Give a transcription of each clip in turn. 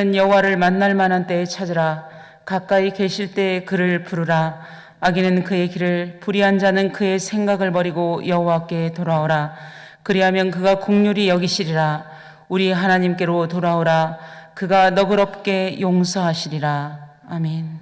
너희는 여호와를 만날 만한 때에 찾으라. 가까이 계실 때에 그를 부르라. 악인은 그의 길을, 불의한 자는 그의 생각을 버리고 여호와께 돌아오라. 그리하면 그가 긍휼히 여기시리라. 우리 하나님께로 돌아오라. 그가 너그럽게 용서하시리라. 아멘.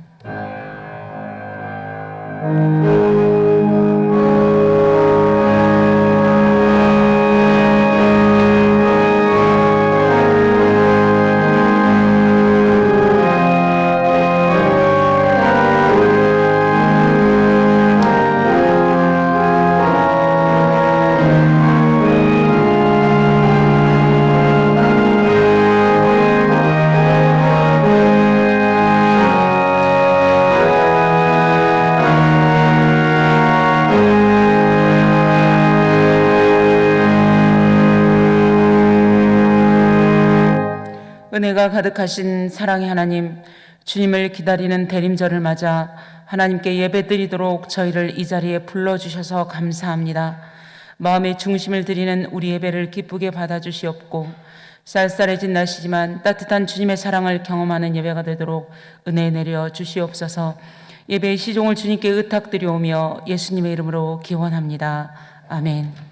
은혜가 가득하신 사랑의 하나님, 주님을 기다리는 대림절을 맞아 하나님께 예배드리도록 저희를 이 자리에 불러주셔서 감사합니다. 마음의 중심을 드리는 우리 예배를 기쁘게 받아주시옵고, 쌀쌀해진 날씨지만 따뜻한 주님의 사랑을 경험하는 예배가 되도록 은혜 내려 주시옵소서. 예배의 시종을 주님께 의탁드리오며 예수님의 이름으로 기원합니다. 아멘.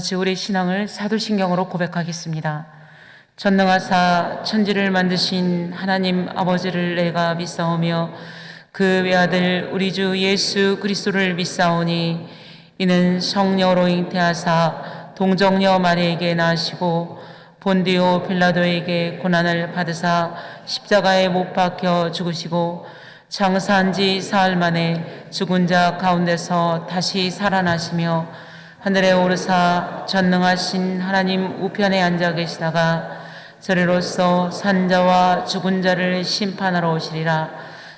같이 우리 신앙을 사도신경으로 고백하겠습니다. 전능하사 천지를 만드신 하나님 아버지를 내가 믿사오며 그 외아들 우리 주 예수 그리스도를 믿사오니 이는 성령으로 잉태하사 동정녀 마리에게 나시고 본디오 빌라도에게 고난을 받으사 십자가에 못 박혀 죽으시고 장사한 지 사흘 만에 죽은 자 가운데서 다시 살아나시며 하늘에 오르사 전능하신 하나님 우편에 앉아 계시다가 저리로서 산자와 죽은 자를 심판하러 오시리라.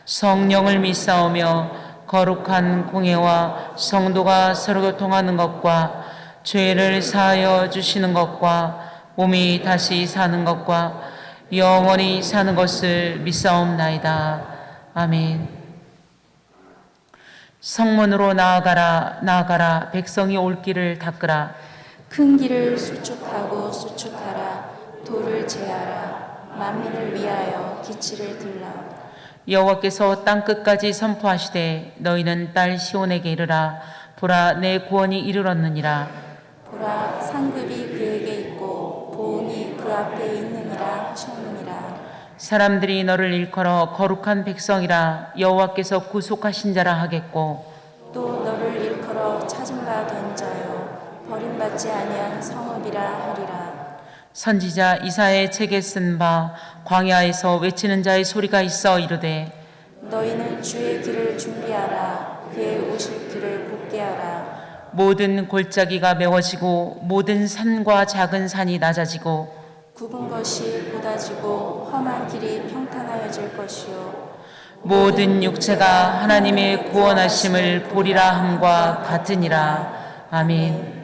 성령을 믿사오며 거룩한 공예와 성도가 서로 교통하는 것과 죄를 사하여 주시는 것과 몸이 다시 사는 것과 영원히 사는 것을 믿사옵나이다. 아멘. 성문으로 나아가라 나아가라 백성이 올 길을 닦으라. 큰 길을 수축하고 수축하라. 돌을 제하라. 만민을 위하여 기치를 들라. 여호와께서 땅 끝까지 선포하시되 너희는 딸 시온에게 이르라. 보라 내 구원이 이르렀느니라. 보라 상급이 그에게 있고 보응이 그 앞에 있느니라 하셨느니라. 사람들이 너를 일컬어 거룩한 백성이라 여호와께서 구속하신 자라 하겠고 또 너를 일컬어 찾은 바 된 자여 버림받지 아니한 성읍이라 하리라. 선지자 이사야의 책에 쓴 바 광야에서 외치는 자의 소리가 있어 이르되 너희는 주의 길을 준비하라. 그의 오실 길을 곱게 하라. 모든 골짜기가 메워지고 모든 산과 작은 산이 낮아지고 굽은 것이 곧아지고 험한 길이 평탄하여질 것이요 모든 육체가 하나님의 구원하심을 보리라 함과 같으니라. 아멘.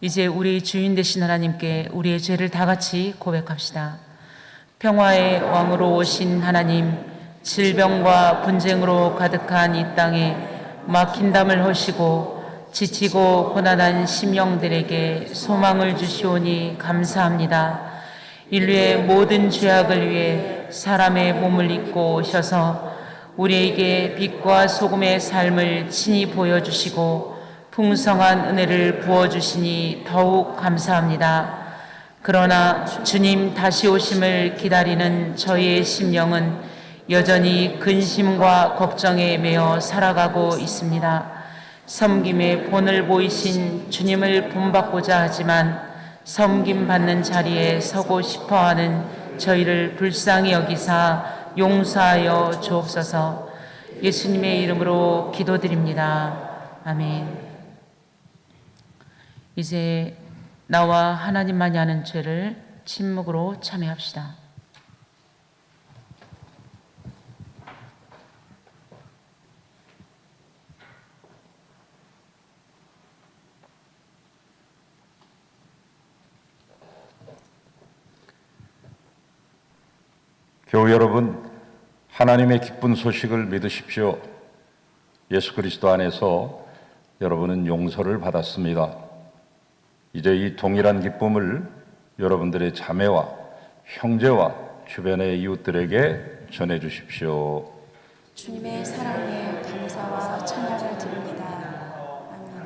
이제 우리 주인 되신 하나님께 우리의 죄를 다 같이 고백합시다. 평화의 왕으로 오신 하나님, 질병과 분쟁으로 가득한 이 땅에 막힌 담을 허시고 지치고 고난한 심령들에게 소망을 주시오니 감사합니다. 인류의 모든 죄악을 위해 사람의 몸을 입고 오셔서 우리에게 빛과 소금의 삶을 친히 보여주시고 풍성한 은혜를 부어주시니 더욱 감사합니다. 그러나 주님 다시 오심을 기다리는 저희의 심령은 여전히 근심과 걱정에 매여 살아가고 있습니다. 섬김의 본을 보이신 주님을 본받고자 하지만 섬김받는 자리에 서고 싶어하는 저희를 불쌍히 여기사 용서하여 주옵소서. 예수님의 이름으로 기도드립니다. 아멘. 이제 나와 하나님만이 아는 죄를 침묵으로 참회합시다. 교우 여러분, 하나님의 기쁜 소식을 믿으십시오. 예수 그리스도 안에서 여러분은 용서를 받았습니다. 이제 이 동일한 기쁨을 여러분들의 자매와 형제와 주변의 이웃들에게 전해 주십시오. 주님의 사랑에 감사와 찬양을 드립니다. 아멘.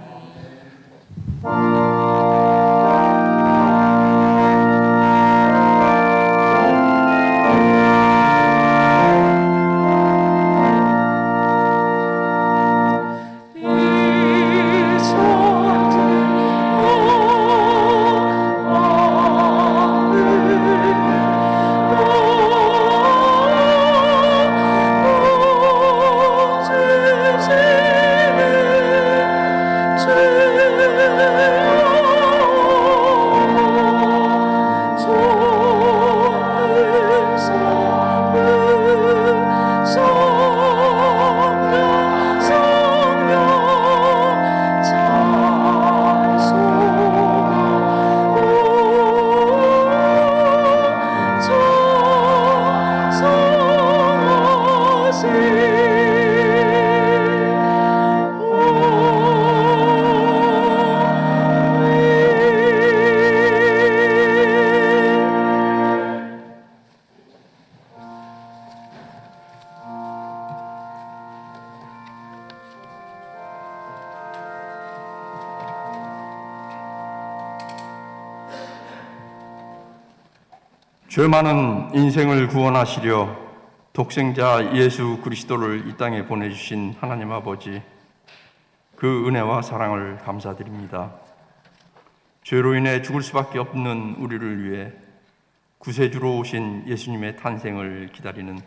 죄 많은 인생을 구원하시려 독생자 예수 그리스도를 이 땅에 보내주신 하나님 아버지, 그 은혜와 사랑을 감사드립니다. 죄로 인해 죽을 수밖에 없는 우리를 위해 구세주로 오신 예수님의 탄생을 기다리는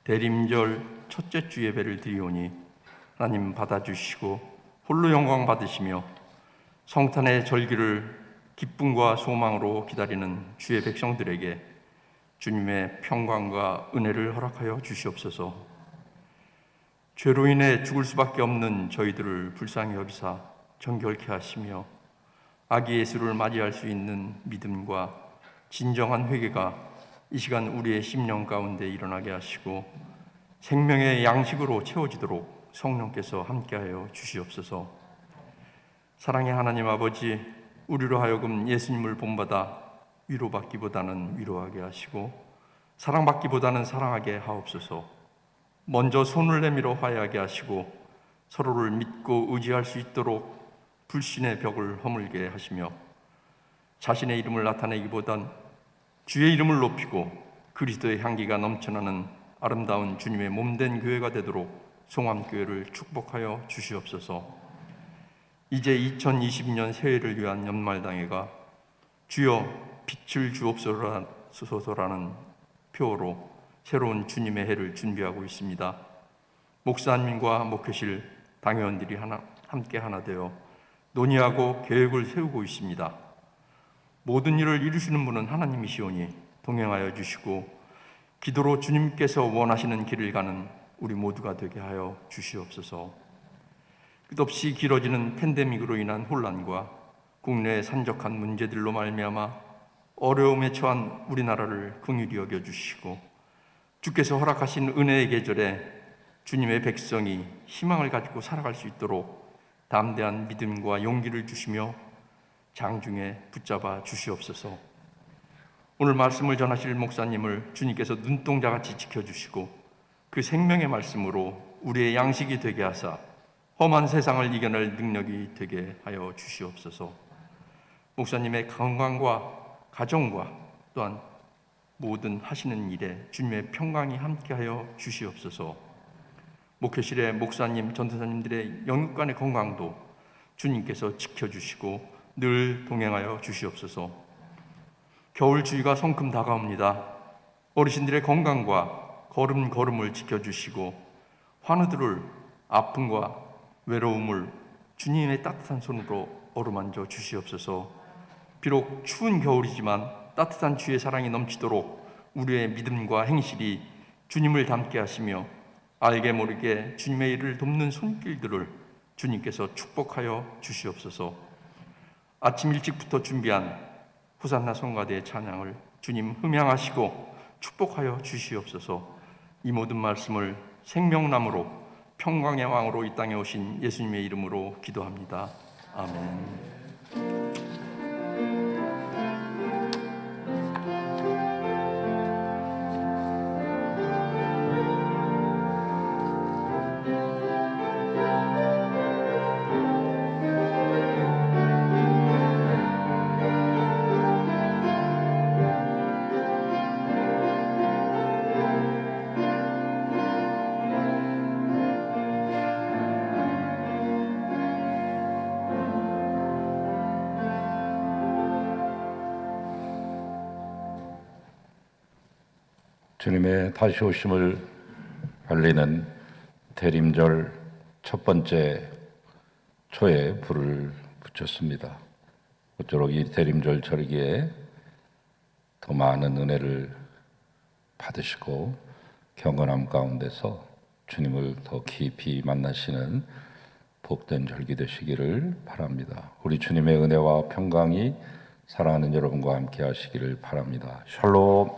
대림절 첫째 주 예배를 드리오니 하나님 받아주시고 홀로 영광 받으시며 성탄의 절기를 기쁨과 소망으로 기다리는 주의 백성들에게 주님의 평강과 은혜를 허락하여 주시옵소서. 죄로 인해 죽을 수밖에 없는 저희들을 불쌍히 여기사 정결케 하시며 아기 예수를 맞이할 수 있는 믿음과 진정한 회개가 이 시간 우리의 심령 가운데 일어나게 하시고 생명의 양식으로 채워지도록 성령께서 함께하여 주시옵소서. 사랑의 하나님 아버지, 우리로 하여금 예수님을 본받아 위로받기보다는 위로하게 하시고 사랑받기보다는 사랑하게 하옵소서. 먼저 손을 내밀어 화해하게 하시고 서로를 믿고 의지할 수 있도록 불신의 벽을 허물게 하시며 자신의 이름을 나타내기보단 주의 이름을 높이고 그리스도의 향기가 넘쳐나는 아름다운 주님의 몸된 교회가 되도록 송암교회를 축복하여 주시옵소서. 이제 2022년 새해를 위한 연말당회가 주여 빛을 주옵소서라는 표어로 새로운 주님의 해를 준비하고 있습니다. 목사님과 목회실 당회원들이 함께 하나 되어 논의하고 계획을 세우고 있습니다. 모든 일을 이루시는 분은 하나님이시오니 동행하여 주시고 기도로 주님께서 원하시는 길을 가는 우리 모두가 되게 하여 주시옵소서. 끝없이 길어지는 팬데믹으로 인한 혼란과 국내의 산적한 문제들로 말미암아 어려움에 처한 우리나라를 긍휼히 여겨주시고 주께서 허락하신 은혜의 계절에 주님의 백성이 희망을 가지고 살아갈 수 있도록 담대한 믿음과 용기를 주시며 장중에 붙잡아 주시옵소서. 오늘 말씀을 전하실 목사님을 주님께서 눈동자같이 지켜주시고 그 생명의 말씀으로 우리의 양식이 되게 하사 험한 세상을 이겨낼 능력이 되게 하여 주시옵소서. 목사님의 건강과 가정과 또한 모든 하시는 일에 주님의 평강이 함께하여 주시옵소서. 목회실의 목사님, 전도사님들의 영육간의 건강도 주님께서 지켜주시고 늘 동행하여 주시옵소서. 겨울 주의가 성큼 다가옵니다. 어르신들의 건강과 걸음을 지켜주시고 환우들을 아픔과 외로움을 주님의 따뜻한 손으로 어루만져 주시옵소서. 비록 추운 겨울이지만 따뜻한 주의 사랑이 넘치도록 우리의 믿음과 행실이 주님을 닮게 하시며 알게 모르게 주님의 일을 돕는 손길들을 주님께서 축복하여 주시옵소서. 아침 일찍부터 준비한 호산나 성가대의 찬양을 주님 흠양하시고 축복하여 주시옵소서. 이 모든 말씀을 생명나무로 평강의 왕으로 이 땅에 오신 예수님의 이름으로 기도합니다. 아멘. 주님의 다시 오심을 알리는 대림절 첫 번째 초에 불을 붙였습니다. 모쪼록 이 대림절 절기에 더 많은 은혜를 받으시고 경건함 가운데서 주님을 더 깊이 만나시는 복된 절기 되시기를 바랍니다. 우리 주님의 은혜와 평강이 사랑하는 여러분과 함께 하시기를 바랍니다. 샬롬.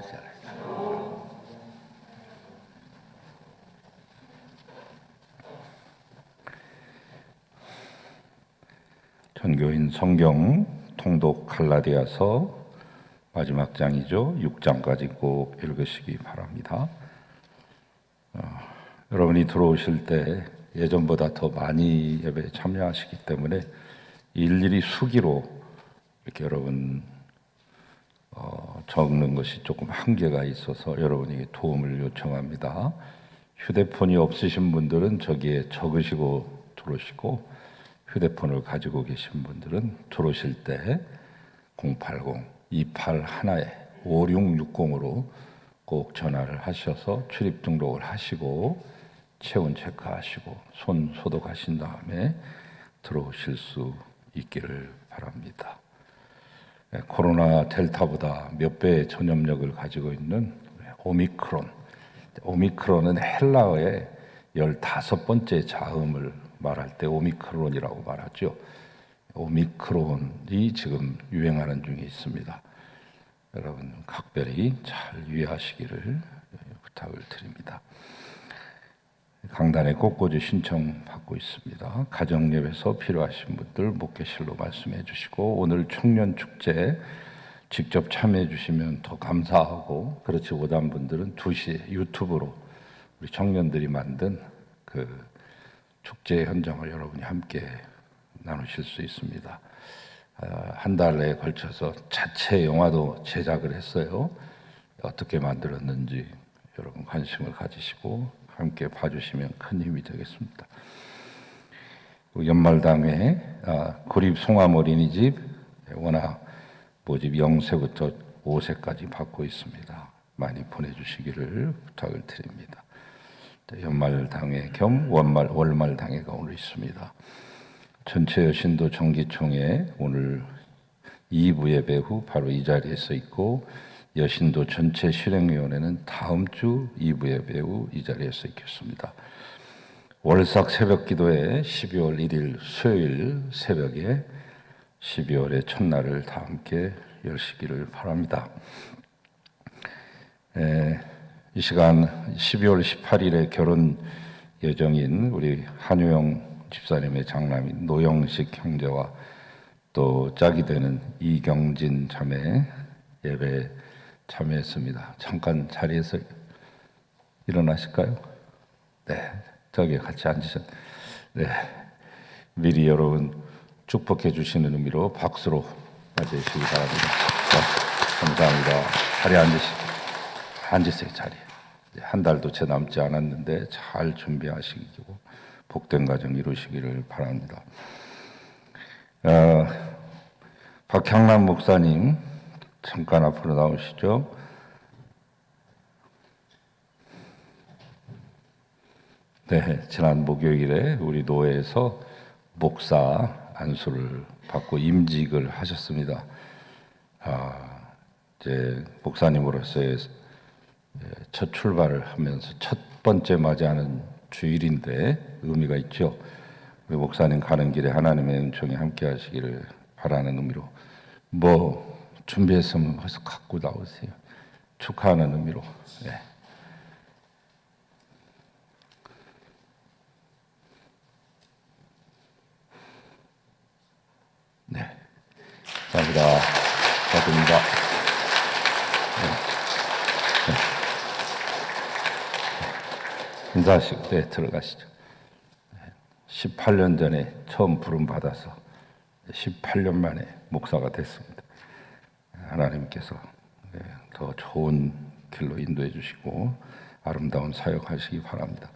전교인 성경 통독 갈라디아서 마지막 장이죠. 6장까지 꼭 읽으시기 바랍니다. 여러분이 들어오실 때 예전보다 더 많이 예배에 참여하시기 때문에 일일이 수기로 이렇게 여러분 적는 것이 조금 한계가 있어서 여러분에게 도움을 요청합니다. 휴대폰이 없으신 분들은 저기에 적으시고 들어오시고 휴대폰을 가지고 계신 분들은 들어오실 때 080-2811-5660으로 꼭 전화를 하셔서 출입 등록을 하시고 체온 체크하시고 손 소독하신 다음에 들어오실 수 있기를 바랍니다. 코로나 델타보다 몇 배의 전염력을 가지고 있는 오미크론은 헬라어의 15번째 자음을 말할 때 오미크론이라고 말하죠. 오미크론이 지금 유행하는 중에 있습니다. 여러분 각별히 잘 유의하시기를 부탁을 드립니다. 강단에 꽃꽂이 신청 받고 있습니다. 가정예배서 필요하신 분들 목회실로 말씀해 주시고, 오늘 청년축제 직접 참여해 주시면 더 감사하고, 그렇지 못한 분들은 2시에 유튜브로 우리 청년들이 만든 그 축제 현장을 여러분이 함께 나누실 수 있습니다. 한 달에 걸쳐서 자체 영화도 제작을 했어요. 어떻게 만들었는지 여러분 관심을 가지시고 함께 봐주시면 큰 힘이 되겠습니다. 연말당회 구립 송암 어린이집 워낙 모집 0세부터 5세까지 받고 있습니다. 많이 보내주시기를 부탁을 드립니다. 연말당회 겸 월말당회가 오늘 있습니다. 전체 여신도 정기총회 오늘 2부 예배 후 바로 이 자리에서 있고, 여신도 전체 실행위원회는 다음 주 2부 예배 후 이 자리에서 있겠습니다. 월삭 새벽 기도회 12월 1일 수요일 새벽에 12월의 첫날을 다 함께 열시기를 바랍니다. 이 시간 12월 18일에 결혼 예정인 우리 한유영 집사님의 장남인 노영식 형제와 또 짝이 되는 이경진 자매 예배에 참여했습니다. 잠깐 자리에서 일어나실까요? 네, 저기 같이 앉으셨. 네, 미리 여러분 축복해 주시는 의미로 박수로 맞이해 주시기 바랍니다. 네, 감사합니다. 자리에 앉으세요. 자리에. 한 달도 채 남지 않았는데 잘 준비하시고 복된 가정 이루시기를 바랍니다. 박향남 목사님 잠깐 앞으로 나오시죠. 네, 지난 목요일에 우리 노회에서 목사 안수를 받고 임직을 하셨습니다. 이제 목사님으로서의 첫 출발을 하면서 첫 번째 맞이하는 주일인데 의미가 있죠. 우리 목사님 가는 길에 하나님의 은총이 함께 하시기를 바라는 의미로 뭐 준비했으면 벌써 갖고 나오세요. 축하하는 의미로. 네. 네. 감사합니다. 축하드립니다. 인사하시고 네, 들어가시죠. 18년 전에 처음 부름 받아서 18년 만에 목사가 됐습니다. 하나님께서 더 좋은 길로 인도해 주시고 아름다운 사역하시기 바랍니다.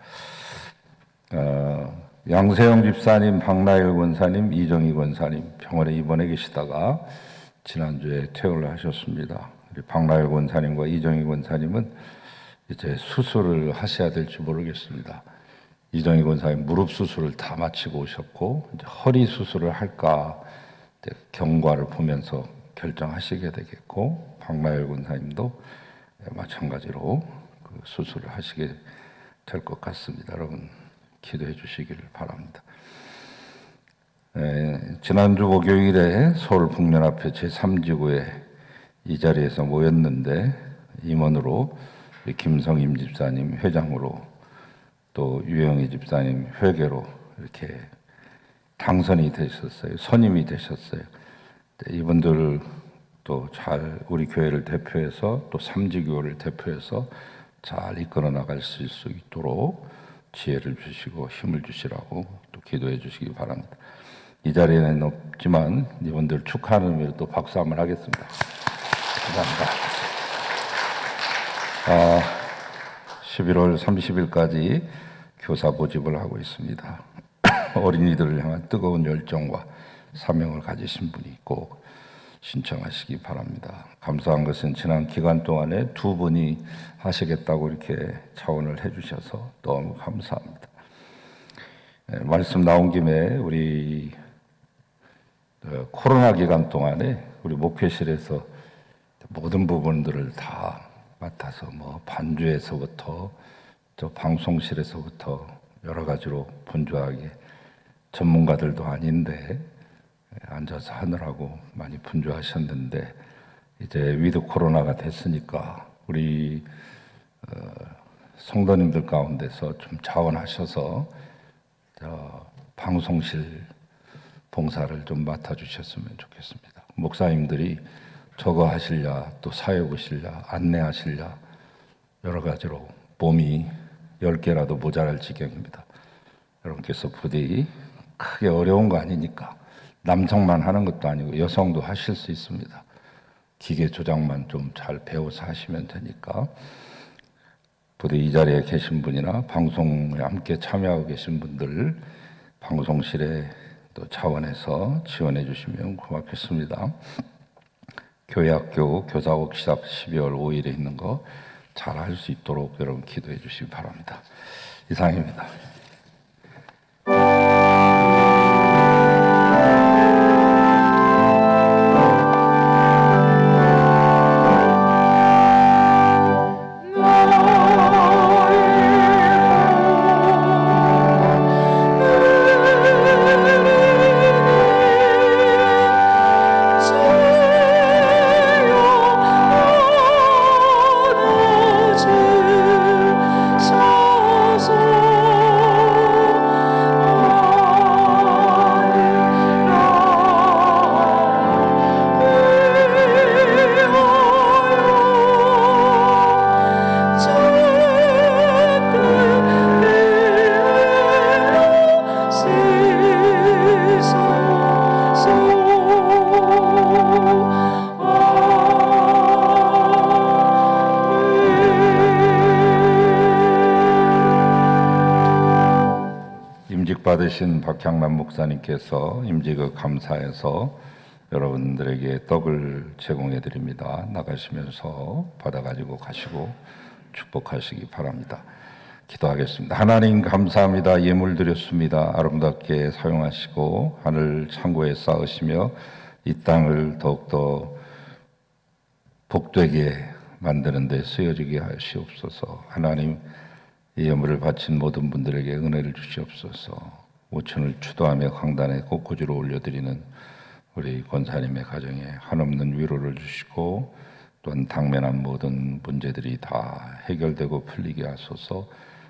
양세형 집사님, 박나일 권사님, 이정희 권사님 병원에 입원해 계시다가 지난주에 퇴원을 하셨습니다. 박나일 권사님과 이정희 권사님은 이제 수술을 하셔야 될지 모르겠습니다. 이정희 권사님 무릎 수술을 다 마치고 오셨고 이제 허리 수술을 할까 경과를 보면서 결정하시게 되겠고, 박나일 권사님도 마찬가지로 그 수술을 하시게 될 것 같습니다. 여러분 기도해 주시기를 바랍니다. 지난주 목요일에 서울 북면 앞에 제3지구에 이 자리에서 모였는데 임원으로 김성임 집사님 회장으로 또 유영희 집사님 회계로 이렇게 당선이 되셨어요. 선임이 되셨어요. 이분들 또 잘 우리 교회를 대표해서 또 삼지교를 대표해서 잘 이끌어 나갈 수 있도록 지혜를 주시고 힘을 주시라고 또 기도해 주시기 바랍니다. 이 자리에는 없지만 이분들 축하하는 의미로 또 박수 한번 하겠습니다. 감사합니다. 11월 30일까지 교사 모집을 하고 있습니다. 어린이들을 향한 뜨거운 열정과 사명을 가지신 분이 꼭 신청하시기 바랍니다. 감사한 것은 지난 기간 동안에 2분이 하시겠다고 이렇게 차원을 해주셔서 너무 감사합니다. 말씀 나온 김에 우리 코로나 기간 동안에 우리 목회실에서 모든 부분들을 다 맡아서 뭐 반주에서부터 저 방송실에서부터 여러 가지로 분주하게 전문가들도 아닌데 앉아서 하느라고 많이 분주하셨는데 이제 위드 코로나가 됐으니까 우리 성도님들 가운데서 좀 자원하셔서 방송실 봉사를 좀 맡아주셨으면 좋겠습니다. 목사님들이 저거 하실랴, 또 사역 오실랴, 안내하실랴 여러 가지로 몸이 10개라도 모자랄 지경입니다. 여러분께서 부디 크게 어려운 거 아니니까 남성만 하는 것도 아니고 여성도 하실 수 있습니다. 기계 조작만 좀 잘 배워서 하시면 되니까 부디 이 자리에 계신 분이나 방송에 함께 참여하고 계신 분들 방송실에 또 자원해서 지원해 주시면 고맙겠습니다. 교회학교 교사 워크숍 12월 5일에 있는 거 잘 할 수 있도록 여러분 기도해 주시기 바랍니다. 이상입니다. 임직 받으신 박향만 목사님께서 임직을 감사해서 여러분들에게 떡을 제공해 드립니다. 나가시면서 받아가지고 가시고 축복하시기 바랍니다. 기도하겠습니다. 하나님 감사합니다. 예물 드렸습니다. 아름답게 사용하시고 하늘 창고에 쌓으시며 이 땅을 더욱더 복되게 만드는 데 쓰여지게 하시옵소서. 하나님 이 예물을 바친 모든 분들에게 은혜를 주시옵소서. 오천을 추도하며 강단에 꽃꽂이로 올려드리는 우리 권사님의 가정에 한없는 위로를 주시고 또한 당면한 모든 문제들이 다 해결되고 풀리게 하소서.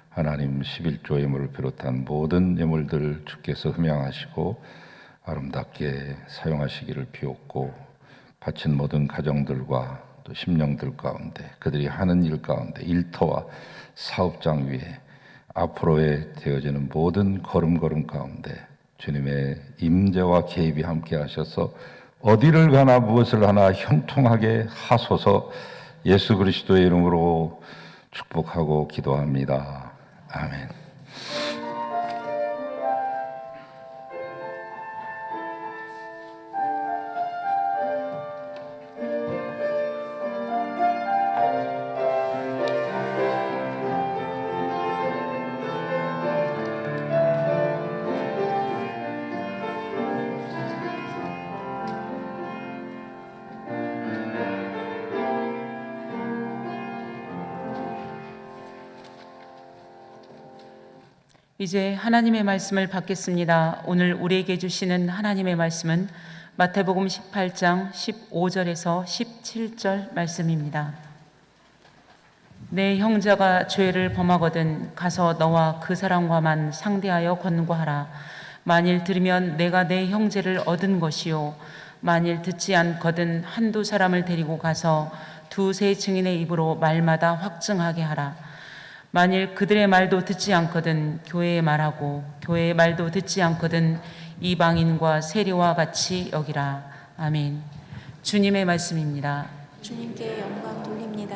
하나님 11조 예물을 비롯한 모든 예물들 주께서 흠양하시고 아름답게 사용하시기를 비옵고 바친 모든 가정들과 또 심령들 가운데 그들이 하는 일 가운데 일터와 사업장 위에 앞으로에 되어지는 모든 걸음걸음 가운데 주님의 임재와 개입이 함께 하셔서 어디를 가나 무엇을 하나 형통하게 하소서. 예수 그리스도의 이름으로 축복하고 기도합니다. 아멘. 이제 하나님의 말씀을 받겠습니다. 오늘 우리에게 주시는 하나님의 말씀은 마태복음 18장 15절에서 17절 말씀입니다. 내 형제가 죄를 범하거든 가서 너와 그 사람과만 상대하여 권고하라. 만일 들으면 내가 내 형제를 얻은 것이요 만일 듣지 않거든 한두 사람을 데리고 가서 두세 증인의 입으로 말마다 확증하게 하라. 만일 그들의 말도 듣지 않거든 교회의 말하고 교회의 말도 듣지 않거든 이방인과 세리와 같이 여기라. 아멘. 주님의 말씀입니다. 주님께 영광 돌립니다.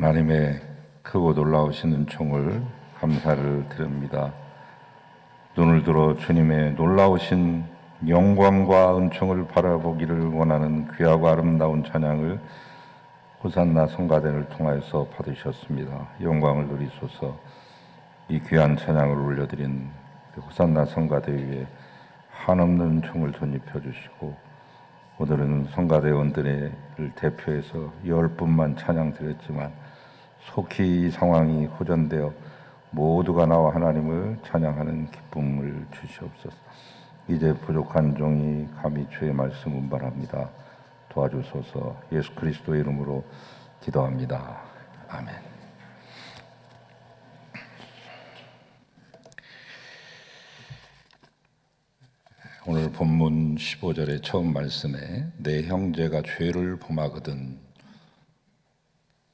하나님의 크고 놀라우신 은총을 감사를 드립니다. 눈을 들어 주님의 놀라우신 영광과 은총을 바라보기를 원하는 귀하고 아름다운 찬양을 호산나 성가대를 통하여서 받으셨습니다. 영광을 누리소서. 이 귀한 찬양을 올려드린 호산나 성가대 위에 한없는 은총을 전입해 주시고, 오늘은 성가대원들을 대표해서 10분만 찬양 드렸지만 속히 이 상황이 호전되어 모두가 나와 하나님을 찬양하는 기쁨을 주시옵소서. 이제 부족한 종이 감히 주의 말씀 운반합니다. 도와주소서. 예수 그리스도의 이름으로 기도합니다. 아멘. 오늘 본문 15절의 처음 말씀에 내 형제가 죄를 범하거든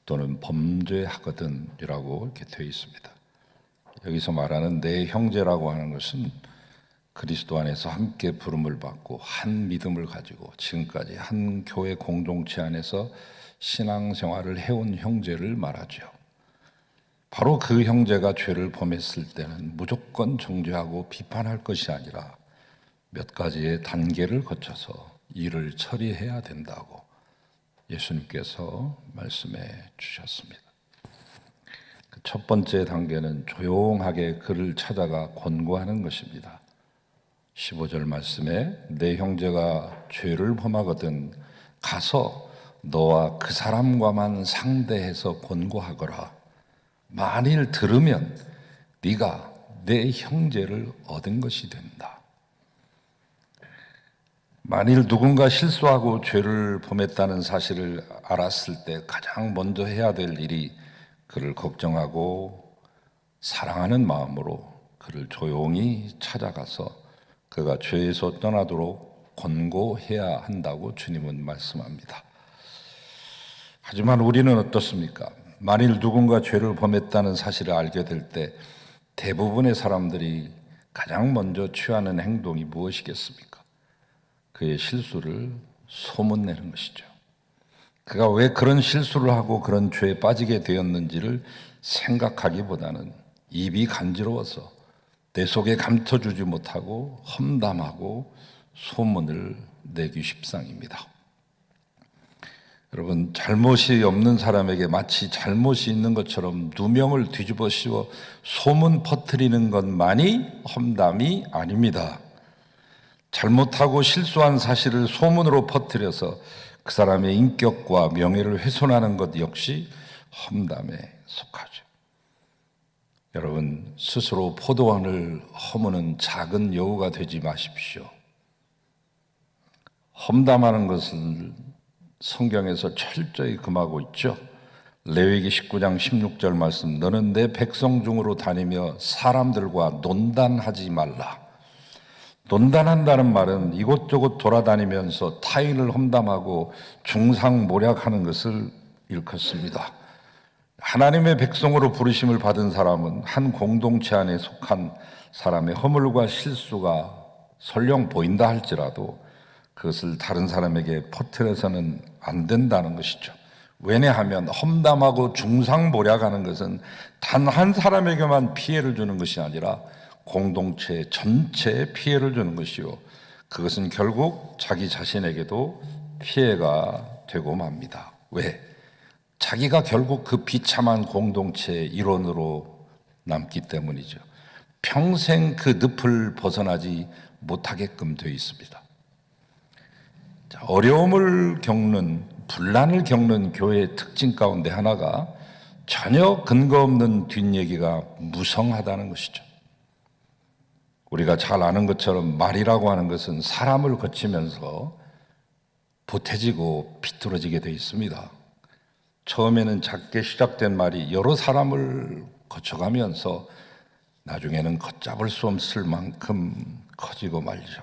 또는 범죄하거든 이라고 이렇게 되어 있습니다. 여기서 말하는 내 형제라고 하는 것은 그리스도 안에서 함께 부름을 받고 한 믿음을 가지고 지금까지 한 교회 공동체 안에서 신앙생활을 해온 형제를 말하죠. 바로 그 형제가 죄를 범했을 때는 무조건 정죄하고 비판할 것이 아니라 몇 가지의 단계를 거쳐서 일을 처리해야 된다고 예수님께서 말씀해 주셨습니다. 첫 번째 단계는 조용하게 그를 찾아가 권고하는 것입니다. 15절 말씀에 내 형제가 죄를 범하거든 가서 너와 그 사람과만 상대해서 권고하거라. 만일 들으면 네가 내 형제를 얻은 것이 된다. 만일 누군가 실수하고 죄를 범했다는 사실을 알았을 때 가장 먼저 해야 될 일이 그를 걱정하고 사랑하는 마음으로 그를 조용히 찾아가서 그가 죄에서 떠나도록 권고해야 한다고 주님은 말씀합니다. 하지만 우리는 어떻습니까? 만일 누군가 죄를 범했다는 사실을 알게 될 때 대부분의 사람들이 가장 먼저 취하는 행동이 무엇이겠습니까? 그의 실수를 소문내는 것이죠. 그가 왜 그런 실수를 하고 그런 죄에 빠지게 되었는지를 생각하기보다는 입이 간지러워서 내 속에 감춰주지 못하고 험담하고 소문을 내기 십상입니다. 여러분, 잘못이 없는 사람에게 마치 잘못이 있는 것처럼 누명을 뒤집어 씌워 소문 퍼뜨리는 것만이 험담이 아닙니다. 잘못하고 실수한 사실을 소문으로 퍼뜨려서 그 사람의 인격과 명예를 훼손하는 것 역시 험담에 속하죠. 여러분, 스스로 포도원을 허무는 작은 여우가 되지 마십시오. 험담하는 것을 성경에서 철저히 금하고 있죠. 레위기 19장 16절 말씀, 너는 내 백성 중으로 다니며 사람들과 논단하지 말라. 논단한다는 말은 이곳저곳 돌아다니면서 타인을 험담하고 중상모략하는 것을 일컫습니다. 하나님의 백성으로 부르심을 받은 사람은 한 공동체 안에 속한 사람의 허물과 실수가 설령 보인다 할지라도 그것을 다른 사람에게 퍼뜨려서는 안 된다는 것이죠. 왜냐하면 험담하고 중상모략하는 것은 단 한 사람에게만 피해를 주는 것이 아니라 공동체 전체에 피해를 주는 것이요, 그것은 결국 자기 자신에게도 피해가 되고 맙니다. 왜? 자기가 결국 그 비참한 공동체의 일원으로 남기 때문이죠. 평생 그 늪을 벗어나지 못하게끔 되어 있습니다. 어려움을 겪는, 분란을 겪는 교회의 특징 가운데 하나가 전혀 근거 없는 뒷얘기가 무성하다는 것이죠. 우리가 잘 아는 것처럼 말이라고 하는 것은 사람을 거치면서 보태지고 비뚤어지게 되어 있습니다. 처음에는 작게 시작된 말이 여러 사람을 거쳐가면서 나중에는 걷잡을 수 없을 만큼 커지고 말죠.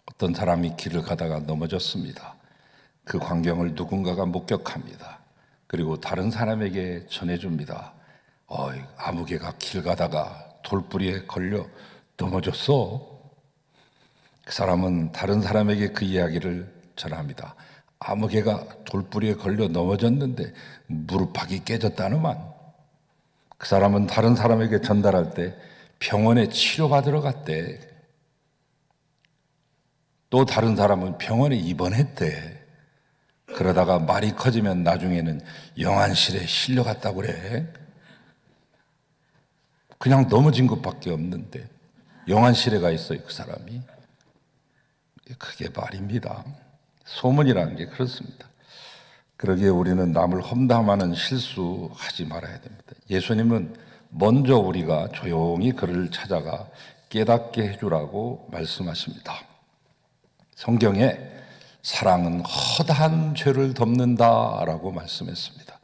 어떤 사람이 길을 가다가 넘어졌습니다. 그 광경을 누군가가 목격합니다. 그리고 다른 사람에게 전해줍니다. 아무개가 길 가다가 돌뿌리에 걸려 넘어졌어. 그 사람은 다른 사람에게 그 이야기를 전합니다. 아무개가 돌뿌리에 걸려 넘어졌는데 무릎팍이 깨졌다는만. 그 사람은 다른 사람에게 전달할 때 병원에 치료받으러 갔대. 또 다른 사람은 병원에 입원했대. 그러다가 말이 커지면 나중에는 영안실에 실려갔다고 그래. 그냥 넘어진 것밖에 없는데 영안실에 가 있어요, 그 사람이. 그게 말입니다. 소문이라는 게 그렇습니다. 그러기에 우리는 남을 험담하는 실수하지 말아야 됩니다. 예수님은 먼저 우리가 조용히 그를 찾아가 깨닫게 해주라고 말씀하십니다. 성경에 사랑은 허다한 죄를 덮는다라고 말씀했습니다.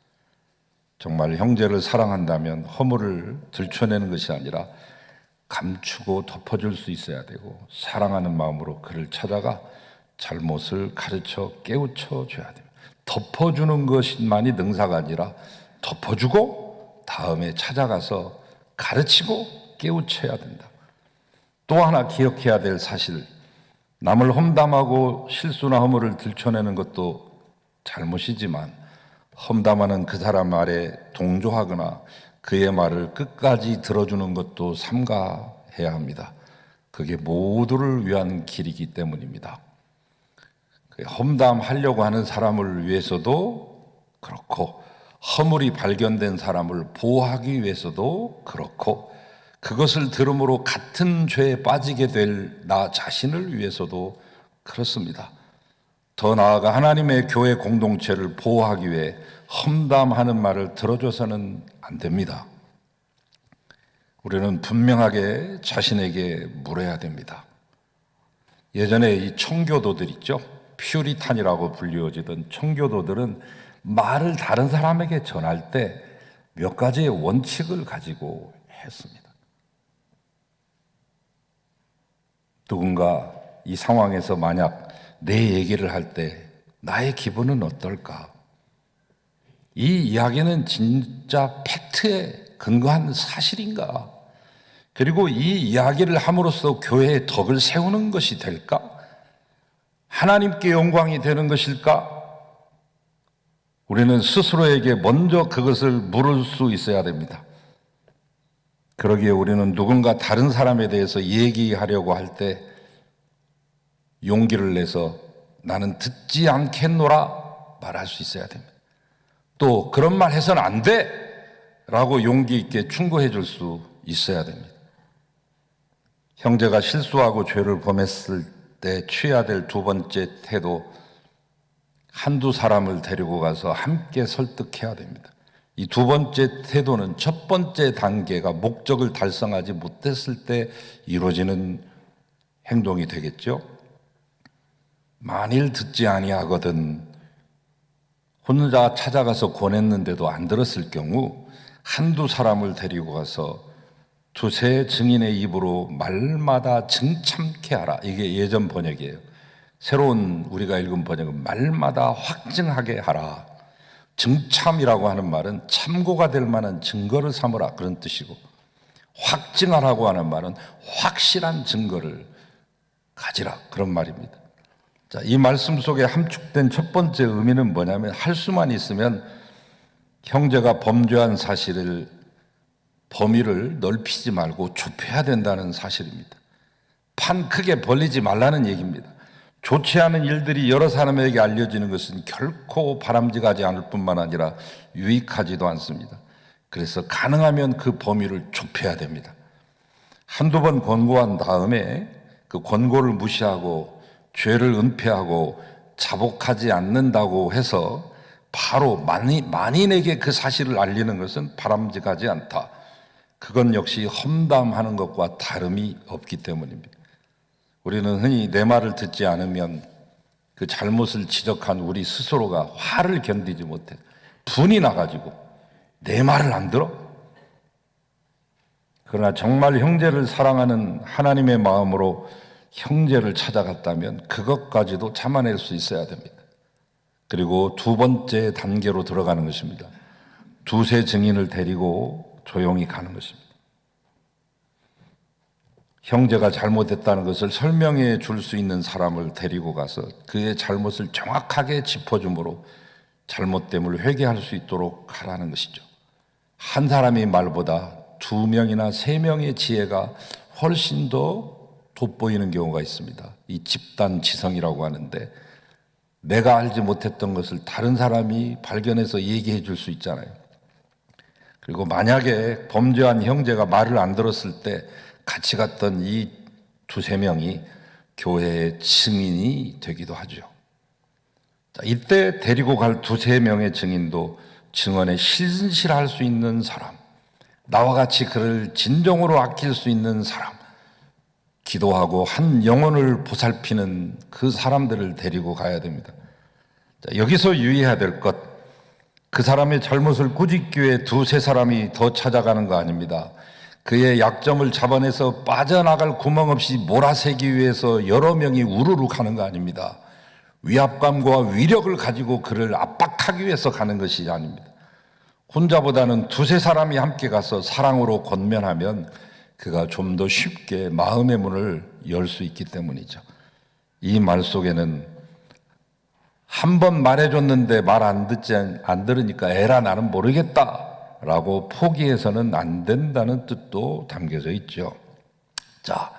정말 형제를 사랑한다면 허물을 들춰내는 것이 아니라 감추고 덮어줄 수 있어야 되고, 사랑하는 마음으로 그를 찾아가 잘못을 가르쳐 깨우쳐 줘야 됩니다. 덮어주는 것만이 능사가 아니라 덮어주고 다음에 찾아가서 가르치고 깨우쳐야 된다. 또 하나 기억해야 될 사실, 남을 험담하고 실수나 허물을 들춰내는 것도 잘못이지만 험담하는 그 사람 말에 동조하거나 그의 말을 끝까지 들어주는 것도 삼가해야 합니다. 그게 모두를 위한 길이기 때문입니다. 험담하려고 하는 사람을 위해서도 그렇고, 허물이 발견된 사람을 보호하기 위해서도 그렇고, 그것을 들음으로 같은 죄에 빠지게 될 나 자신을 위해서도 그렇습니다. 더 나아가 하나님의 교회 공동체를 보호하기 위해 험담하는 말을 들어줘서는 안 됩니다. 우리는 분명하게 자신에게 물어야 됩니다. 예전에 이 청교도들 있죠? 퓨리탄이라고 불리워지던 청교도들은 말을 다른 사람에게 전할 때 몇 가지의 원칙을 가지고 했습니다. 누군가 이 상황에서 만약 내 얘기를 할 때 나의 기분은 어떨까? 이 이야기는 진짜 팩트에 근거한 사실인가? 그리고 이 이야기를 함으로써 교회의 덕을 세우는 것이 될까? 하나님께 영광이 되는 것일까? 우리는 스스로에게 먼저 그것을 물을 수 있어야 됩니다. 그러기에 우리는 누군가 다른 사람에 대해서 얘기하려고 할 때 용기를 내서 나는 듣지 않겠노라 말할 수 있어야 됩니다. 또 그런 말 해서는 안 돼! 라고 용기 있게 충고해 줄 수 있어야 됩니다. 형제가 실수하고 죄를 범했을 때 취해야 될 두 번째 태도, 한두 사람을 데리고 가서 함께 설득해야 됩니다. 이 두 번째 태도는 첫 번째 단계가 목적을 달성하지 못했을 때 이루어지는 행동이 되겠죠. 만일 듣지 아니하거든 혼자 찾아가서 권했는데도 안 들었을 경우 한두 사람을 데리고 가서 두세 증인의 입으로 말마다 증참케 하라. 이게 예전 번역이에요. 새로운 우리가 읽은 번역은 말마다 확증하게 하라. 증참이라고 하는 말은 참고가 될 만한 증거를 삼으라, 그런 뜻이고, 확증하라고 하는 말은 확실한 증거를 가지라, 그런 말입니다. 자, 이 말씀 속에 함축된 첫 번째 의미는 뭐냐면, 할 수만 있으면 형제가 범죄한 사실을, 범위를 넓히지 말고 좁혀야 된다는 사실입니다. 판 크게 벌리지 말라는 얘기입니다. 좋지 않은 일들이 여러 사람에게 알려지는 것은 결코 바람직하지 않을 뿐만 아니라 유익하지도 않습니다. 그래서 가능하면 그 범위를 좁혀야 됩니다. 한두 번 권고한 다음에 그 권고를 무시하고 죄를 은폐하고 자복하지 않는다고 해서 바로 만인에게 그 사실을 알리는 것은 바람직하지 않다. 그건 역시 험담하는 것과 다름이 없기 때문입니다. 우리는 흔히 내 말을 듣지 않으면 그 잘못을 지적한 우리 스스로가 화를 견디지 못해 분이 나가지고 내 말을 안 들어? 그러나 정말 형제를 사랑하는 하나님의 마음으로 형제를 찾아갔다면 그것까지도 참아낼 수 있어야 됩니다. 그리고 두 번째 단계로 들어가는 것입니다. 두세 증인을 데리고 조용히 가는 것입니다. 형제가 잘못했다는 것을 설명해 줄 수 있는 사람을 데리고 가서 그의 잘못을 정확하게 짚어줌으로 잘못됨을 회개할 수 있도록 하라는 것이죠. 한 사람의 말보다 2명이나 3명의 지혜가 훨씬 더 돋보이는 경우가 있습니다. 이 집단 지성이라고 하는데, 내가 알지 못했던 것을 다른 사람이 발견해서 얘기해 줄 수 있잖아요. 그리고 만약에 범죄한 형제가 말을 안 들었을 때 같이 갔던 이 2-3명이 교회의 증인이 되기도 하죠. 자, 이때 데리고 갈 2-3명의 증인도 증언에 신실할 수 있는 사람, 나와 같이 그를 진정으로 아낄 수 있는 사람, 기도하고 한 영혼을 보살피는 그 사람들을 데리고 가야 됩니다. 자, 여기서 유의해야 될 것, 그 사람의 잘못을 꾸짖기 위해 2-3사람이 더 찾아가는 거 아닙니다. 그의 약점을 잡아내서 빠져나갈 구멍 없이 몰아세기 위해서 여러 명이 우르르 가는 거 아닙니다. 위압감과 위력을 가지고 그를 압박하기 위해서 가는 것이 아닙니다. 혼자보다는 2-3사람이 함께 가서 사랑으로 권면하면 그가 좀 더 쉽게 마음의 문을 열 수 있기 때문이죠. 이 말 속에는 한 번 말해줬는데 말 안 들으니까 에라 나는 모르겠다 라고 포기해서는 안 된다는 뜻도 담겨져 있죠. 자,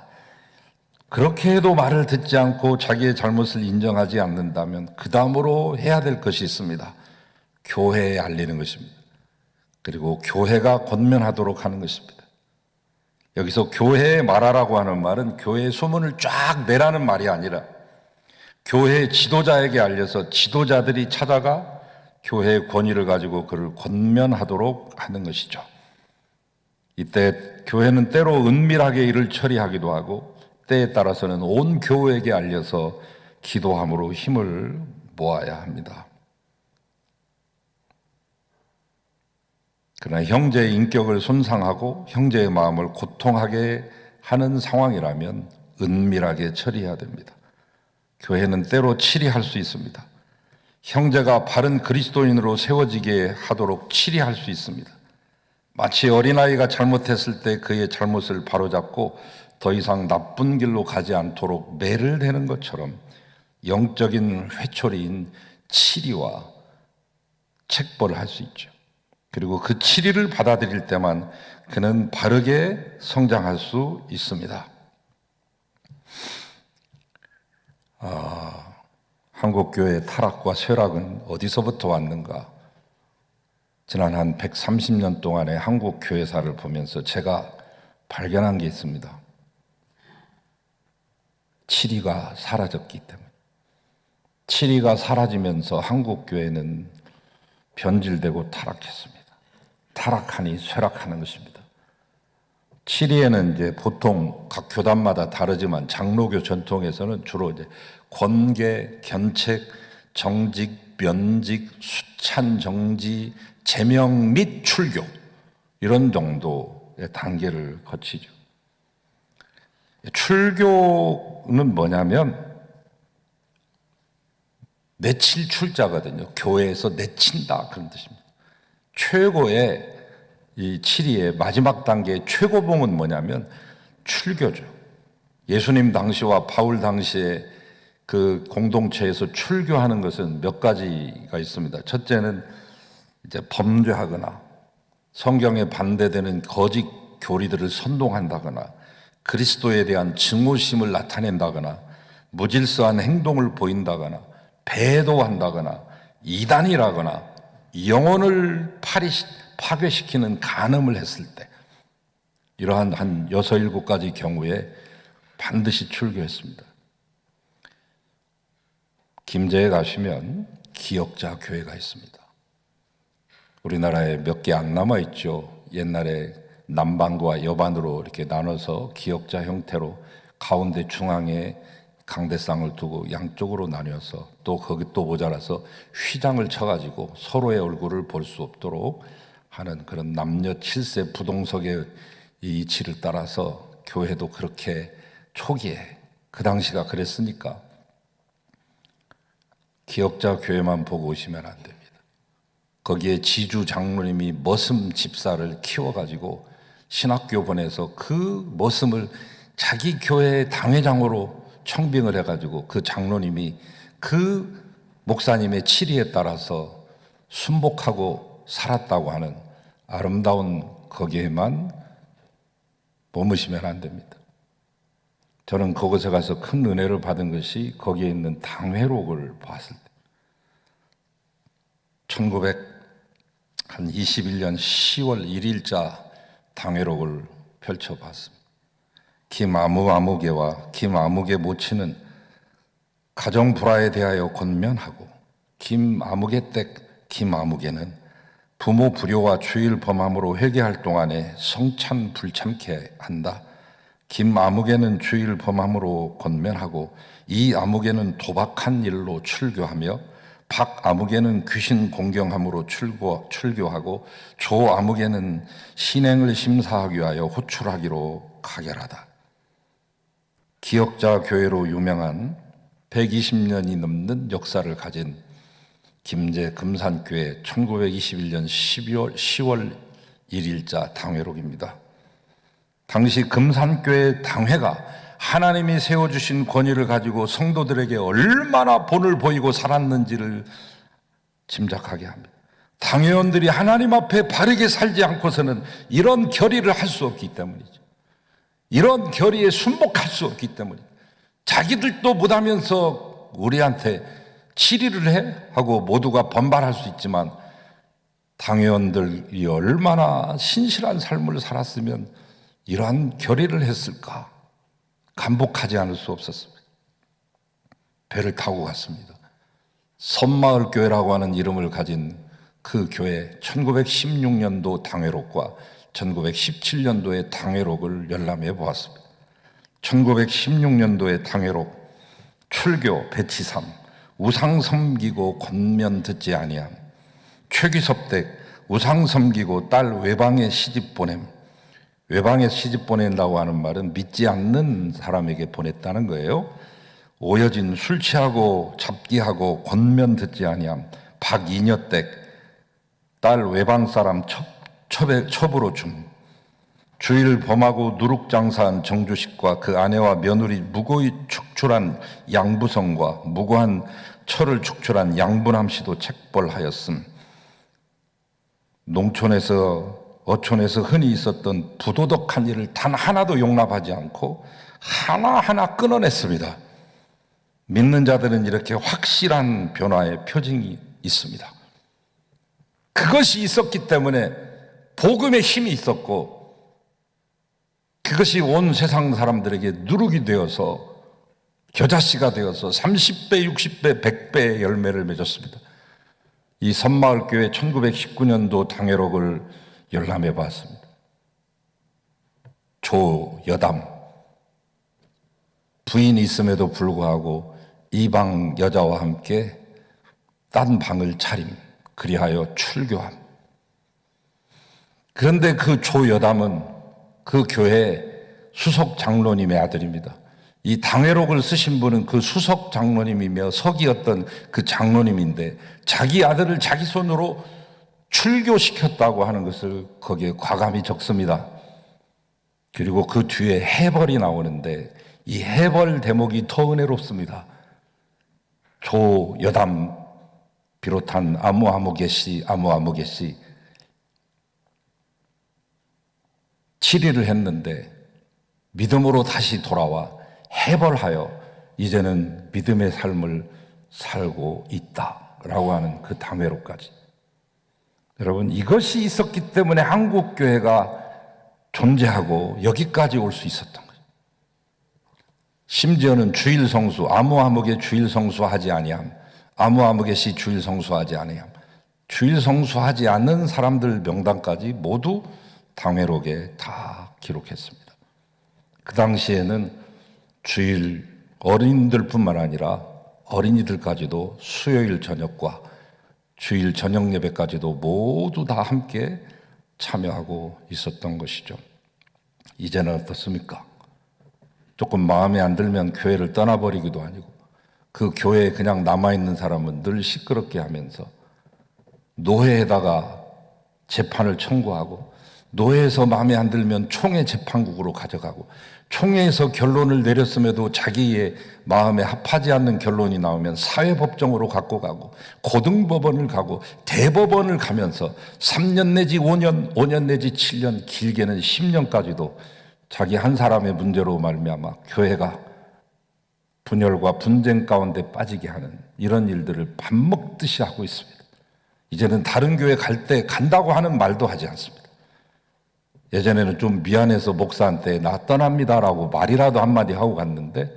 그렇게 해도 말을 듣지 않고 자기의 잘못을 인정하지 않는다면 그 다음으로 해야 될 것이 있습니다. 교회에 알리는 것입니다. 그리고 교회가 권면하도록 하는 것입니다. 여기서 교회에 말하라고 하는 말은 교회의 소문을 쫙 내라는 말이 아니라 교회 지도자에게 알려서 지도자들이 찾아가 교회의 권위를 가지고 그를 권면하도록 하는 것이죠. 이때 교회는 때로 은밀하게 일을 처리하기도 하고 때에 따라서는 온 교회에게 알려서 기도함으로 힘을 모아야 합니다. 그러나 형제의 인격을 손상하고 형제의 마음을 고통하게 하는 상황이라면 은밀하게 처리해야 됩니다. 교회는 때로 치리할 수 있습니다. 형제가 바른 그리스도인으로 세워지게 하도록 치리할 수 있습니다. 마치 어린아이가 잘못했을 때 그의 잘못을 바로잡고 더 이상 나쁜 길로 가지 않도록 매를 대는 것처럼 영적인 회초리인 치리와 책벌을 할 수 있죠. 그리고 그 치리를 받아들일 때만 그는 바르게 성장할 수 있습니다. 한국교회의 타락과 쇠락은 어디서부터 왔는가? 지난 한 130년 동안의 한국 교회사를 보면서 제가 발견한 게 있습니다. 치리가 사라졌기 때문에. 치리가 사라지면서 한국 교회는 변질되고 타락했습니다. 타락하니 쇠락하는 것입니다. 치리에는 이제 보통 각 교단마다 다르지만 장로교 전통에서는 주로 이제 권계, 견책, 정직, 면직, 수찬, 정지, 제명 및 출교 이런 정도의 단계를 거치죠. 출교는 뭐냐면 내칠 출자거든요. 교회에서 내친다 그런 뜻입니다. 최고의 이 치리의 마지막 단계의 최고봉은 뭐냐면 출교죠. 예수님 당시와 바울 당시에 그 공동체에서 출교하는 것은 몇 가지가 있습니다. 첫째는 이제 범죄하거나 성경에 반대되는 거짓 교리들을 선동한다거나 그리스도에 대한 증오심을 나타낸다거나 무질서한 행동을 보인다거나 배도한다거나 이단이라거나 영혼을 파괴시키는 간음을 했을 때 이러한 한 6-7가지 경우에 반드시 출교했습니다. 김제에 가시면 기역자 교회가 있습니다. 우리나라에 몇 개 안 남아있죠. 옛날에 남반과 여반으로 이렇게 나눠서 기역자 형태로 가운데 중앙에 강대상을 두고 양쪽으로 나뉘어서 또 거기 또 모자라서 휘장을 쳐가지고 서로의 얼굴을 볼 수 없도록 하는 그런 남녀 7세 부동석의 이 이치를 따라서 교회도 그렇게 초기에 그 당시가 그랬으니까 기역자 교회만 보고 오시면 안 됩니다. 거기에 지주 장로님이 머슴 집사를 키워가지고 신학교 보내서 그 머슴을 자기 교회 당회장으로 청빙을 해가지고 그 장로님이 그 목사님의 치리에 따라서 순복하고 살았다고 하는 아름다운 거기에만 머무시면 안 됩니다. 저는 그곳에 가서 큰 은혜를 받은 것이 거기에 있는 당회록을 보았을 때 1921년 10월 1일자 당회록을 펼쳐봤습니다. 김아무개와 김아무개 모친은 가정 불화에 대하여 권면하고 김아무개 댁 김아무개는 부모 불효와 주일 범함으로 회개할 동안에 성찬 불참케 한다. 김아무개는 주일 범함으로 권면하고 이 아무개는 도박한 일로 출교하며 박아무개는 귀신 공경함으로 출교하고 조아무개는 신행을 심사하기 위하여 호출하기로 가결하다. 기역자 교회로 유명한 120년이 넘는 역사를 가진 김제 금산교회 1921년 10월 1일자 당회록입니다. 당시 금산교회 당회가 하나님이 세워주신 권위를 가지고 성도들에게 얼마나 본을 보이고 살았는지를 짐작하게 합니다. 당회원들이 하나님 앞에 바르게 살지 않고서는 이런 결의를 할 수 없기 때문이죠. 이런 결의에 순복할 수 없기 때문이죠. 자기들도 못하면서 우리한테 치리를 해? 하고 모두가 번발할 수 있지만 당회원들이 얼마나 신실한 삶을 살았으면 이러한 결의를 했을까? 감복하지 않을 수 없었습니다. 배를 타고 갔습니다. 섬마을교회라고 하는 이름을 가진 그 교회 1916년도 당회록과 1917년도의 당회록을 열람해 보았습니다. 1916년도의 당회록 출교 배치삼 우상 섬기고 권면 듣지 아니함 최기섭댁 우상 섬기고 딸 외방에 시집 보냄. 외방에 시집 보낸다고 하는 말은 믿지 않는 사람에게 보냈다는 거예요. 오여진 술 취하고 잡기하고 권면 듣지 아니함 박이녀댁 딸 외방 사람 첩으로 줌. 주일 범하고 누룩장사한 정주식과 그 아내와 며느리 무고히 축출한 양부성과 무고한 철을 축출한 양분함 씨도 책벌하였음. 농촌에서 어촌에서 흔히 있었던 부도덕한 일을 단 하나도 용납하지 않고 하나하나 끊어냈습니다. 믿는 자들은 이렇게 확실한 변화의 표징이 있습니다. 그것이 있었기 때문에 복음의 힘이 있었고 그것이 온 세상 사람들에게 누룩이 되어서 겨자씨가 되어서 30배, 60배, 100배의 열매를 맺었습니다. 이 섬마을교회 1919년도 당회록을 열람해 봤습니다. 조여담 부인이 있음에도 불구하고 이방 여자와 함께 딴 방을 차림 그리하여 출교함. 그런데 그 조여담은 그 교회 수석 장로님의 아들입니다. 이 당회록을 쓰신 분은 그 수석 장로님이며 석이었던 그 장로님인데 자기 아들을 자기 손으로 출교시켰다고 하는 것을 거기에 과감히 적습니다. 그리고 그 뒤에 해벌이 나오는데 이 해벌 대목이 더 은혜롭습니다. 조여담 비롯한 아무개 씨 치리를 했는데 믿음으로 다시 돌아와 해벌하여 이제는 믿음의 삶을 살고 있다라고 하는 그 당회록까지. 여러분, 이것이 있었기 때문에 한국교회가 존재하고 여기까지 올 수 있었던 거예요. 심지어는 주일 성수, 아무개 주일 성수하지 아니함, 아무개 씨 주일 성수하지 아니함, 주일 성수하지 않는 사람들 명단까지 모두 당회록에 다 기록했습니다. 그 당시에는 주일 어린이들뿐만 아니라 어린이들까지도 수요일 저녁과 주일 저녁 예배까지도 모두 다 함께 참여하고 있었던 것이죠. 이제는 어떻습니까? 조금 마음에 안 들면 교회를 떠나버리기도 아니고 그 교회에 그냥 남아있는 사람은 늘 시끄럽게 하면서 노회에다가 재판을 청구하고 노예에서 마음에 안 들면 총회 재판국으로 가져가고, 총회에서 결론을 내렸음에도 자기의 마음에 합하지 않는 결론이 나오면 사회법정으로 갖고 가고, 고등법원을 가고, 대법원을 가면서 3년 내지 5년, 5년 내지 7년, 길게는 10년까지도 자기 한 사람의 문제로 말미암아 교회가 분열과 분쟁 가운데 빠지게 하는 이런 일들을 밥 먹듯이 하고 있습니다. 이제는 다른 교회 갈 때 간다고 하는 말도 하지 않습니다. 예전에는 좀 미안해서 목사한테 나 떠납니다라고 말이라도 한마디 하고 갔는데,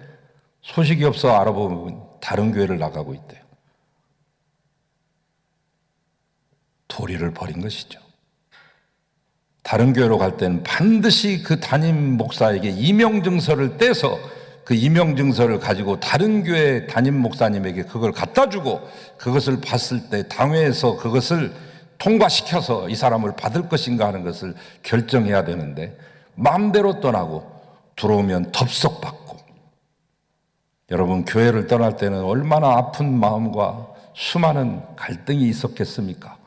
소식이 없어 알아보면 다른 교회를 나가고 있대요. 도리를 버린 것이죠. 다른 교회로 갈 때는 반드시 그 담임 목사에게 임명증서를 떼서 그 임명증서를 가지고 다른 교회 담임 목사님에게 그걸 갖다 주고, 그것을 봤을 때 당회에서 그것을 통과시켜서 이 사람을 받을 것인가 하는 것을 결정해야 되는데, 마음대로 떠나고 들어오면 덥석 받고. 여러분, 교회를 떠날 때는 얼마나 아픈 마음과 수많은 갈등이 있었겠습니까?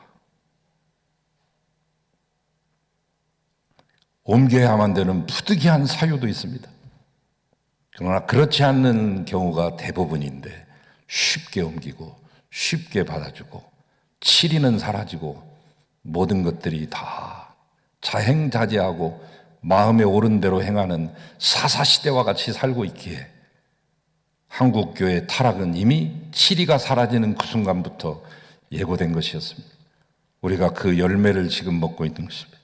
옮겨야만 되는 부득이한 사유도 있습니다. 그러나 그렇지 않는 경우가 대부분인데, 쉽게 옮기고 쉽게 받아주고 치리는 사라지고 모든 것들이 다 자행자제하고 마음에 옳은 대로 행하는 사사시대와 같이 살고 있기에 한국 교회의 타락은 이미 치리가 사라지는 그 순간부터 예고된 것이었습니다. 우리가 그 열매를 지금 먹고 있는 것입니다.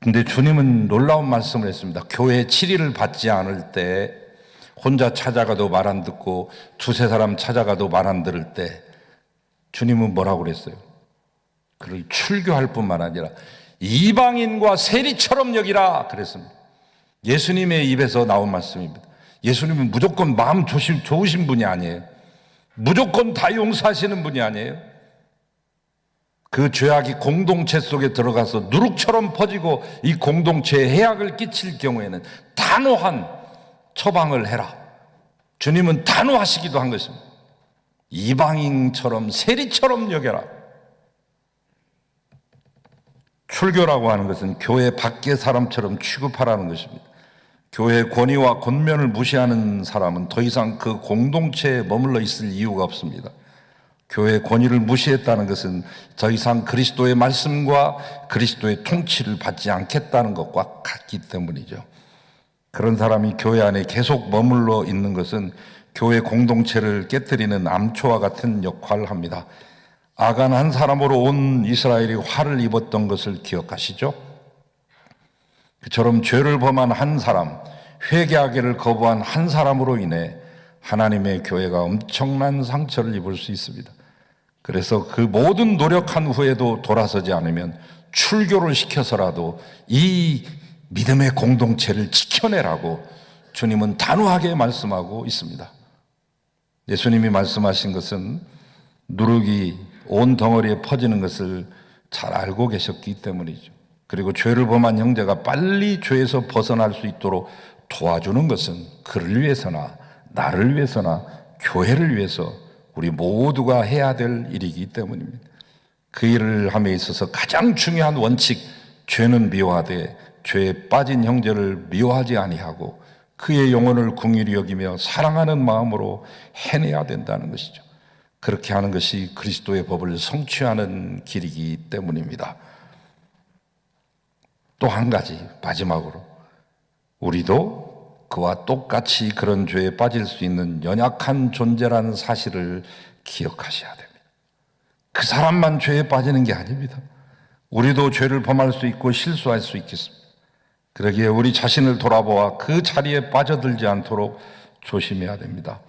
근데 주님은 놀라운 말씀을 했습니다. 교회의 치리를 받지 않을 때, 혼자 찾아가도 말 안 듣고 두세 사람 찾아가도 말 안 들을 때 주님은 뭐라고 그랬어요? 그를 출교할 뿐만 아니라 이방인과 세리처럼 여기라 그랬습니다. 예수님의 입에서 나온 말씀입니다. 예수님은 무조건 마음 좋으신 분이 아니에요. 무조건 다 용서하시는 분이 아니에요. 그 죄악이 공동체 속에 들어가서 누룩처럼 퍼지고 이 공동체에 해악을 끼칠 경우에는 단호한 처방을 해라. 주님은 단호하시기도 한 것입니다. 이방인처럼 세리처럼 여겨라. 출교라고 하는 것은 교회 밖의 사람처럼 취급하라는 것입니다. 교회의 권위와 권면을 무시하는 사람은 더 이상 그 공동체에 머물러 있을 이유가 없습니다. 교회의 권위를 무시했다는 것은 더 이상 그리스도의 말씀과 그리스도의 통치를 받지 않겠다는 것과 같기 때문이죠. 그런 사람이 교회 안에 계속 머물러 있는 것은 교회 공동체를 깨뜨리는 암초와 같은 역할을 합니다. 아간 한 사람으로 온 이스라엘이 화를 입었던 것을 기억하시죠? 그처럼 죄를 범한 한 사람, 회개하기를 거부한 한 사람으로 인해 하나님의 교회가 엄청난 상처를 입을 수 있습니다. 그래서 그 모든 노력한 후에도 돌아서지 않으면 출교를 시켜서라도 이 믿음의 공동체를 지켜내라고 주님은 단호하게 말씀하고 있습니다. 예수님이 말씀하신 것은 누룩이 온 덩어리에 퍼지는 것을 잘 알고 계셨기 때문이죠. 그리고 죄를 범한 형제가 빨리 죄에서 벗어날 수 있도록 도와주는 것은 그를 위해서나 나를 위해서나 교회를 위해서 우리 모두가 해야 될 일이기 때문입니다. 그 일을 함에 있어서 가장 중요한 원칙, 죄는 미워하되 죄에 빠진 형제를 미워하지 아니하고 그의 영혼을 긍휼히 여기며 사랑하는 마음으로 해내야 된다는 것이죠. 그렇게 하는 것이 그리스도의 법을 성취하는 길이기 때문입니다. 또 한 가지, 마지막으로 우리도 그와 똑같이 그런 죄에 빠질 수 있는 연약한 존재라는 사실을 기억하셔야 됩니다. 그 사람만 죄에 빠지는 게 아닙니다. 우리도 죄를 범할 수 있고 실수할 수 있겠습니다. 그러기에 우리 자신을 돌아보아 그 자리에 빠져들지 않도록 조심해야 됩니다.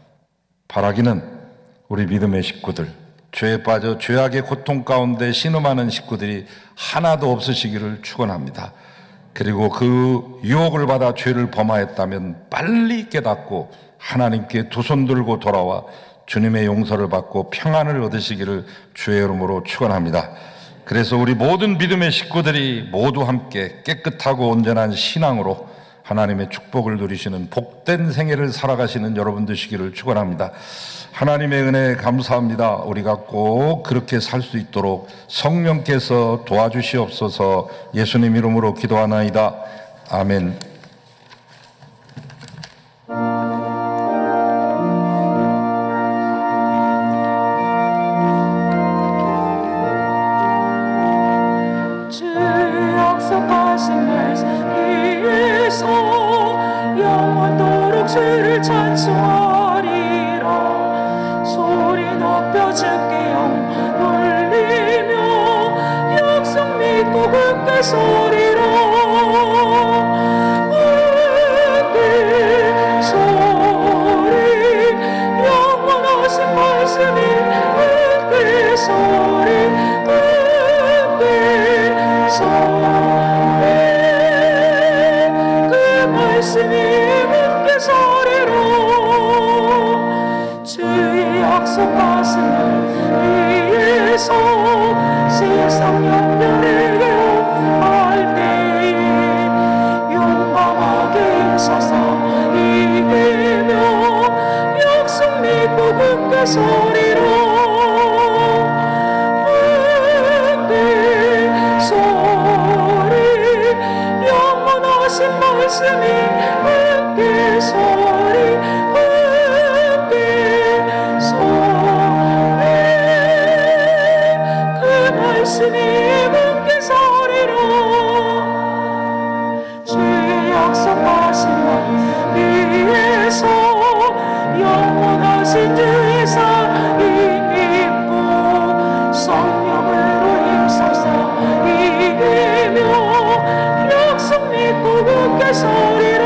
바라기는 우리 믿음의 식구들, 죄에 빠져 죄악의 고통 가운데 신음하는 식구들이 하나도 없으시기를 축원합니다. 그리고 그 유혹을 받아 죄를 범하였다면 빨리 깨닫고 하나님께 두 손 들고 돌아와 주님의 용서를 받고 평안을 얻으시기를 주의 이름으로 축원합니다. 그래서 우리 모든 믿음의 식구들이 모두 함께 깨끗하고 온전한 신앙으로 하나님의 축복을 누리시는 복된 생애를 살아가시는 여러분 되시기를 축원합니다. 하나님의 은혜 감사합니다. 우리가 꼭 그렇게 살 수 있도록 성령께서 도와주시옵소서. 예수님 이름으로 기도하나이다. 아멘. 주의 약속하신 말씀 위에서 영원토록 주를 찬송하리라. 소리 높여 주께 영광 돌리며 약속 믿고 굳게 서리라. 굳게 서리 영원하신 말씀이 굳게 서리 굳게 서리 그 말씀이 굳게 서리라. 주의 약속하신 말 위에서 세상 영변에게 할 때에 용감하게 서서 이기며 약속 믿고 굳게 서리라. 굳게 서리 영원하신 말씀이 굳게 서리 굳게 서리 그 말씀이 굳게 서리라. 주의 약속하신 말 위에서 영원하신 주의 사랑이 믿고 성령으로 힘써서 이기며 약속 믿고 굳게 서리라.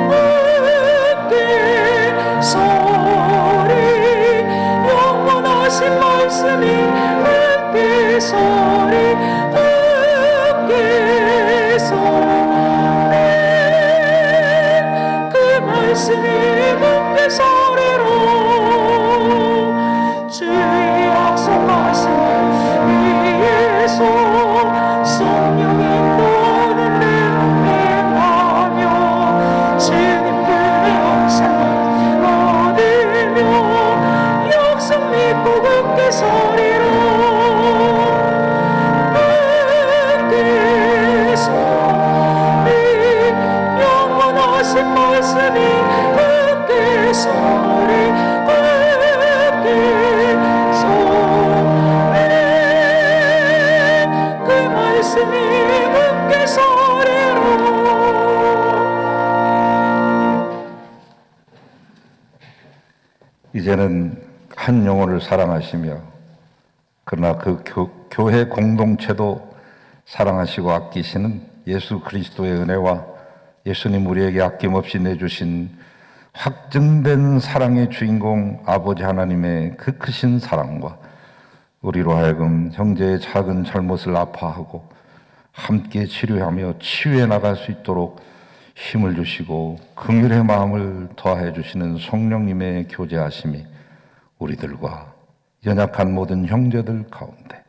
굳게 서리 영원하신 말씀이 굳게 서리 굳게 서리 그 말씀이 굳게 서리라. 주의 약속하신 말 위에서 성령 인도하는 데 행하며 주님 그의 영생을 얻으며 약속 믿고 굳게 서리라. 굳게 서리 영원하신 말씀이 굳게 서리 굳게 서리 그 말씀이 굳게 서리라. 이제는 한 영혼을 사랑하시며 그러나 그 교회 공동체도 사랑하시고 아끼시는 예수 그리스도의 은혜와 예수님 우리에게 아낌없이 내주신 확증된 사랑의 주인공 아버지 하나님의 그 크신 사랑과 우리로 하여금 형제의 작은 잘못을 아파하고 함께 치료하며 치유해 나갈 수 있도록 힘을 주시고 긍휼의 마음을 더해 주시는 성령님의 교제하심이 우리들과 연약한 모든 형제들 가운데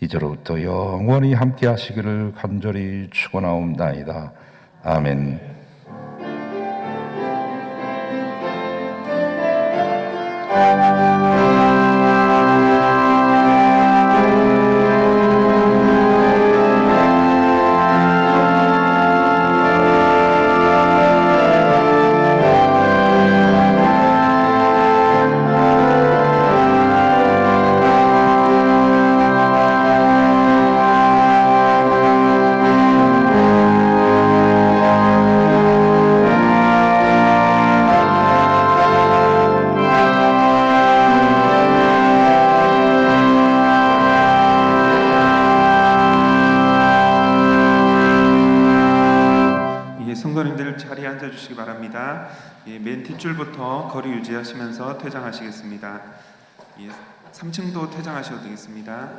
이제로부터 영원히 함께 하시기를 간절히 축원하옵나이다. 아멘. 성도님들 자리에 앉아주시기 바랍니다. 맨 뒷줄부터 거리 유지하시면서 퇴장하시겠습니다. 3층도 퇴장하셔도 되겠습니다.